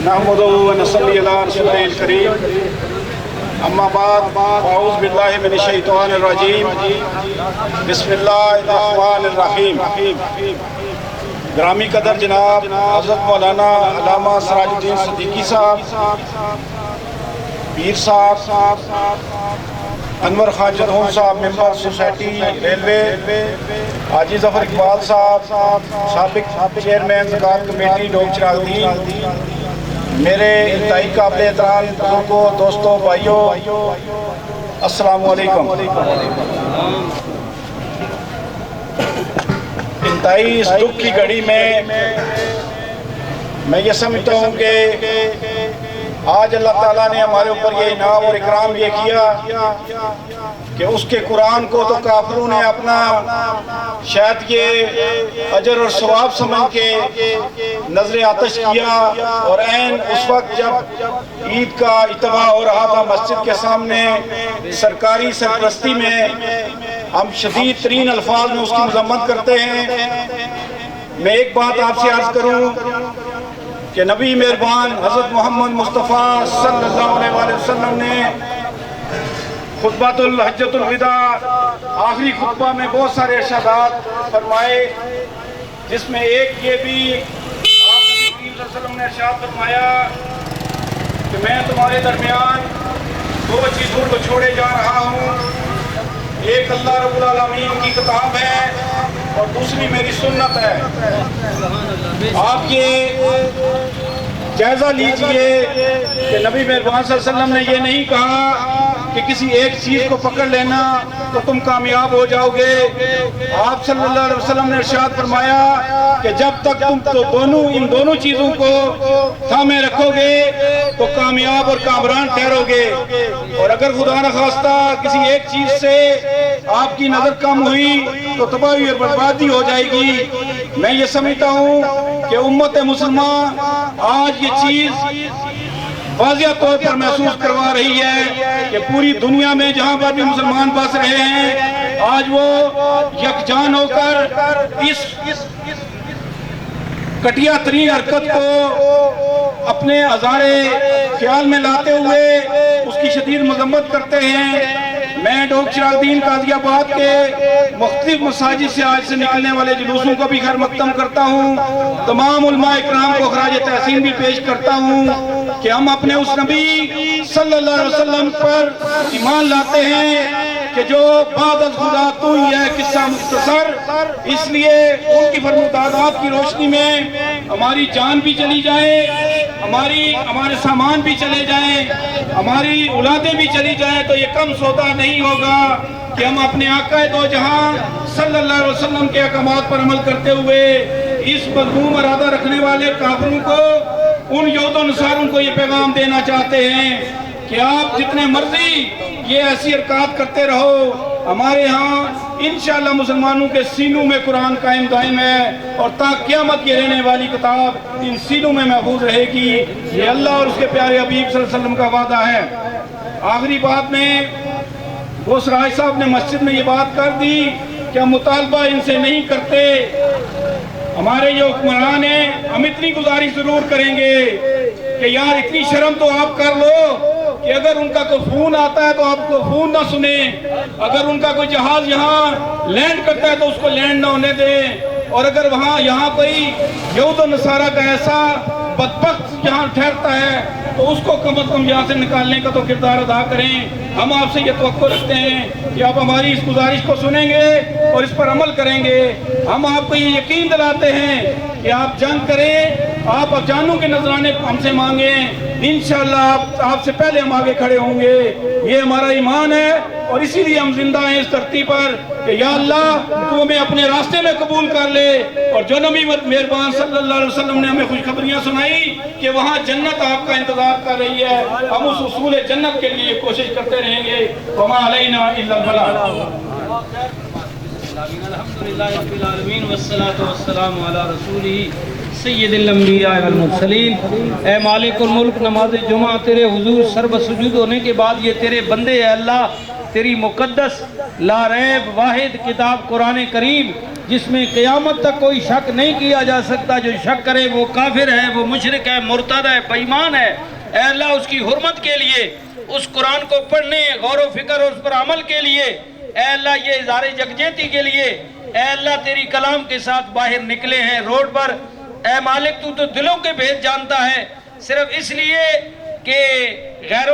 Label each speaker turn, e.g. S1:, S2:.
S1: نحمدہ و نصلی علی رسولہ الکریم اما بعد اعوذ باللہ من الشیطان الرجیم بسم اللہ الرحمن الرحیم گرامی قدر جناب حضرت مولانا علامہ سراج الدین صدیقی صاحب، پیر صاحب، انور خان جرہون صاحب، ممبر سوسائٹی ریلوے، حاجی ظفر اقبال صاحب، سابق چیئرمین زکوٰۃ کمیٹی ڈوگ چراغ دین، میرے انتہائی قابل احترام بزرگوں، دوستوں، بھائیوں، السلام علیکم۔ انتہائی اس دکھ کی گھڑی میں یہ سمجھتا ہوں کہ آج اللہ تعالیٰ نے ہمارے اوپر یہ انعام اور اکرام یہ کیا کہ اس کے قرآن کو تو کافروں نے اپنا شاید یہ اجر اور ثواب سمجھ کے نظر آتش کیا، اور عین اس وقت جب عید کا اجتماع ہو رہا تھا مسجد کے سامنے سرکاری سرپرستی میں، ہم شدید ترین الفاظ میں اس کی مذمت کرتے ہیں۔ میں ایک بات آپ سے عرض کروں کہ نبی مہربان حضرت محمد مصطفیٰ صلی اللہ علیہ وسلم نے خطبۃ الحجۃ الوداع آخری خطبہ میں بہت سارے ارشادات فرمائے، جس میں ایک یہ بھی آپ نبی کریم صلی اللہ علیہ وسلم نے ارشاد فرمایا کہ میں تمہارے درمیان دو چیزوں کو چھوڑے جا رہا ہوں، ایک اللہ رب العالمین کی کتاب ہے اور دوسری میری سنت ہے۔ آپ یہ جائزہ لیجئے کہ نبی مہربان صلی اللہ علیہ وسلم نے یہ نہیں کہا کہ کسی ایک چیز کو پکڑ لینا تو تم کامیاب ہو جاؤ گے۔ آپ صلی اللہ علیہ وسلم نے ارشاد فرمایا کہ جب تک تم تو ان دونوں چیزوں کو تھامے رکھو گے تو کامیاب اور کامران ٹھہرو گے، اور اگر خدا نخواستہ کسی ایک چیز سے آپ کی نظر کم ہوئی تو تباہی اور بربادی ہو جائے گی۔ میں یہ سمجھتا ہوں کہ امت مسلمہ آج یہ چیز واضح طور پر محسوس کروا رہی ہے کہ پوری دنیا میں جہاں پر بھی مسلمان بس رہے ہیں، آج وہ یکجان ہو کر اس کٹیا ترین حرکت کو اپنے ہزارے خیال میں لاتے ہوئے اس کی شدید مذمت کرتے ہیں۔ میں ڈوگ چراغ دین قاضی آباد کے مختلف مساجد سے آج سے نکلنے والے جلوسوں کو بھی خیر مقدم کرتا ہوں، تمام علماء اکرام کو خراج تحسین بھی پیش کرتا ہوں کہ ہم اپنے اس نبی صلی اللہ علیہ وسلم پر ایمان لاتے ہیں کہ جو بعد از خدا تو ہی ہے، قصہ مختصر، اس لیے ان کی فرمودات کی روشنی میں ہماری جان بھی چلی جائے، ہمارے سامان بھی چلے جائیں، ہماری اولادیں بھی چلی جائیں، تو یہ کم سودا نہیں ہوگا کہ ہم اپنے آقا دو جہاں صلی اللہ علیہ وسلم کے احکامات پر عمل کرتے ہوئے اس مذموم ارادہ رکھنے والے کافروں کو، ان یہود و نصاروں کو یہ پیغام دینا چاہتے ہیں کہ آپ جتنے مرضی یہ ایسی حرکات کرتے رہو، ہمارے ہاں انشاءاللہ مسلمانوں کے سینوں میں قرآن قائم دائم ہے، اور تا قیامت کی رہنے والی کتاب ان سینوں میں محفوظ رہے گی۔ یہ اللہ اور اس کے پیارے حبیب صلی اللہ علیہ وسلم کا وعدہ ہے۔ آخری بات میں غوث راج صاحب نے مسجد میں یہ بات کر دی کہ ہم مطالبہ ان سے نہیں کرتے، ہمارے یہ حکمران ہیں، ہم اتنی گزارش ضرور کریں گے کہ یار اتنی شرم تو آپ کر لو کہ اگر ان کا کوئی فون آتا ہے تو آپ کو فون نہ سنیں، اگر ان کا کوئی جہاز یہاں لینڈ کرتا ہے تو اس کو لینڈ نہ ہونے دیں، اور اگر یہاں کوئی یہود و نصارہ کا ایسا بدبخت یہاں ٹھہرتا ہے تو اس کو کم از کم یہاں سے نکالنے کا تو کردار ادا کریں۔ ہم آپ سے یہ توقع رکھتے ہیں کہ آپ ہماری اس گزارش کو سنیں گے اور اس پر عمل کریں گے۔ ہم آپ کو یہ یقین دلاتے ہیں کہ آپ جنگ کریں، آپ جانوں کے نذرانے ہم سے مانگیں، انشاءاللہ آپ سے پہلے ہم آگے کھڑے ہوں گے۔ یہ ہمارا ایمان ہے، اور اسی لیے ہم زندہ ہیں اس دھرتی پر کہ یا اللہ تو ہمیں اپنے راستے میں قبول کر لے، اور جو نبی مہربان صلی اللہ علیہ وسلم نے ہمیں خوشخبریاں سنائی کہ وہاں جنت آپ کا انتظار کر رہی ہے، ہم اس حصول جنت کے لیے کوشش کرتے رہیں گے۔ وما علینا الا البلاغ۔
S2: الحمدللہ رب العالمین والصلاة والسلام علی رسولہ سید الانبیاء والمرسلین۔ اے مالک الملک، نماز جمعہ تیرے حضور سر بسجود ہونے کے بعد یہ تیرے بندے ہیں اللہ، تیری مقدس لا ریب واحد کتاب قرآن کریم، جس میں قیامت تک کوئی شک نہیں کیا جا سکتا، جو شک کرے وہ کافر ہے، وہ مشرک ہے، مرتد ہے، بے ایمان ہے۔ اے اللہ اس کی حرمت کے لیے، اس قرآن کو پڑھنے، غور و فکر اور اس پر عمل کے لیے، اے اللہ یہ اظہار یکجہتی کے لیے، اے اللہ تیری کلام کے ساتھ باہر نکلے ہیں روڈ پر۔ اے مالک تو دلوں کے بھید جانتا ہے، صرف اس لیے کہ غیروں